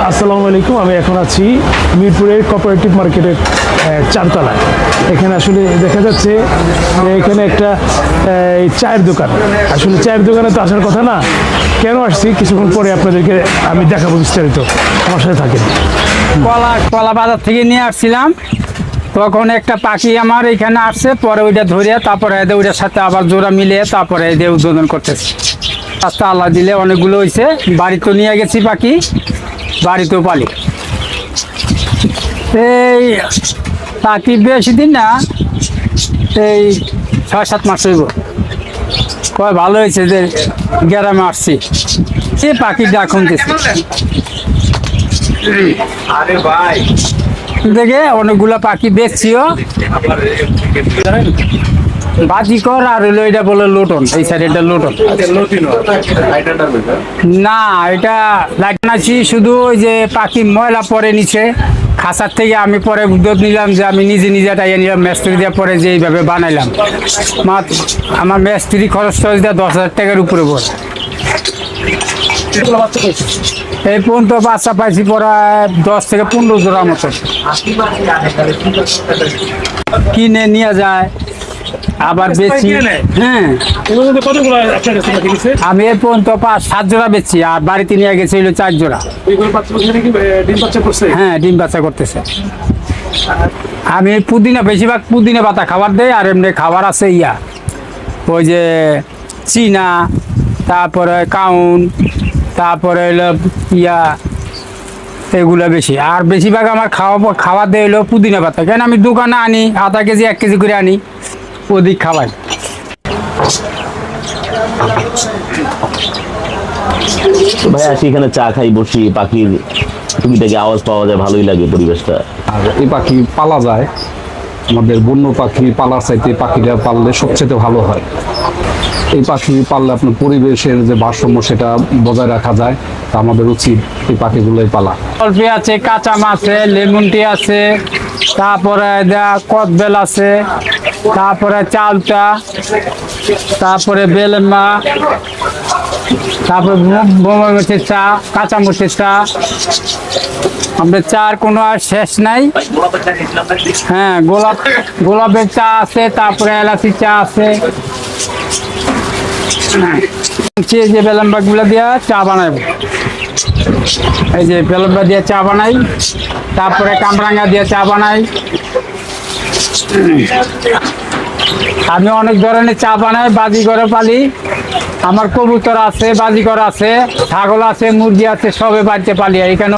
আসসালামু আলাইকুম। আমি এখন আছি মিরপুরের কোঅপারেটিভ মার্কেটের চারতলায়। এখানে আসলে দেখা যাচ্ছে যে এখানে একটা চায়ের দোকান। আসলে চায়ের দোকানে তো আসার কথা না, কেন আসছি কিছুক্ষণ পরে আপনাদেরকে আমি দেখাবো বিস্তারিত। আমার সাথে থাকেন। কলা বাজার থেকে নিয়ে আসছিলাম, তখন একটা পাখি আমার এখানে আসছে, পরে ওইটা ধরে তারপরে ওইটার সাথে আবার জোড়া মিলিয়ে তারপরে এদের উদ্বোধন করতেছে। রাস্তা আল্লাহ দিলে অনেকগুলো হয়েছে। বাড়িতেও নিয়ে গেছি পাখি, বাড়িতেও পালি। এই পাখি বেশি দিন না, এই 6-7 মাস হইব। কয় ভালো হয়েছে যে গ্রামে আসছি, সে পাখির ডাক শুনতেছি। আরে ভাই দেখে অনেকগুলো পাখি দেখছিও, বাজিকর আর হলো এটা বলে লোটন। এই সাইড এটা লোটন না, এটা লাইট নাছি শুধু ওই যে পাখি ময়লা পরে নিচে খাঁচার থেকে। আমি পরে উদ্যোগ নিলাম যে আমি নিজে টাইয়া নিলাম, মিস্ত্রি দিয়ে পরে যে এইভাবে বানাইলাম। আমার মিস্ত্রি খরচ দিয়ে 10,000 টাকার উপরে পড়ে। এই পর্যন্ত বাচ্চা পাইছি প্রায় 10 থেকে 15 জোড়ার মতো। কিনে নিয়ে যায় আবার বেশি। হ্যাঁ, আমি এর পর্যন্ত 5-7 জোড়া বেচছি, আর বাড়িতে নিয়ে গেছে হলো 4 জোড়া। হ্যাঁ, ডিম বাচ্চা করতেছে। আমি পুদিনা, বেশিরভাগ পুদিনা পাতা খাবার দেয়, আর এমনি খাবার আছে ওই যে চীনা, তারপরে কাউন, তারপরে হলো এগুলো বেশি। আর বেশিরভাগ আমার খাবার দেয় হলো পুদিনা পাতা। কেন আমি দোকানে আনি আধা কেজি 1 কেজি করে আনি, ওদিক খাওয়াই। ভাই আসি এখানে চা খাই, বসি, পাখির টুকিটাকি আওয়াজ পাওয়া যায়, ভালোই লাগে পরিবেশটা। আর এই পাখি পালা যায়, আমাদের বন্য পাখি পালার চাইতে পাখিটা পাললে সবচেয়ে ভালো হয়। এই পাখি পাললে আপনার পরিবেশের যে ভারসাম্য সেটা বজায় রাখা যায়। তা আমাদের উচিত এই পাখিগুলোই পালা। জলপি আছে, কাঁচা মাছ আছে, লেমন টি আছে, তারপরে কদবেল আছে, তারপরে চালটা, তারপরে বেলেমা, তারপরে বোমা মরিচের চা, কাঁচা মরিচের চা। আমাদের চার কোনো আর শেষ নাই। হ্যাঁ, গোলাপের চা আছে, তারপরে এলাচি চা আছে। যে বেলাম্বা গুলা দিয়া চা বানাইব, এই যে বেলাম্বা দিয়ে চা বানাই, তারপরে কামরাঙ্গা দিয়ে চা বানাই। আমি অনেক ধরনের চা বানাই, বাজিঘরে পালি। আমার কবুতর আছে, বাজিঘর আছে, ছাগল আছে, মুরগি আছে, সবে বাড়িতে পালি। এখানে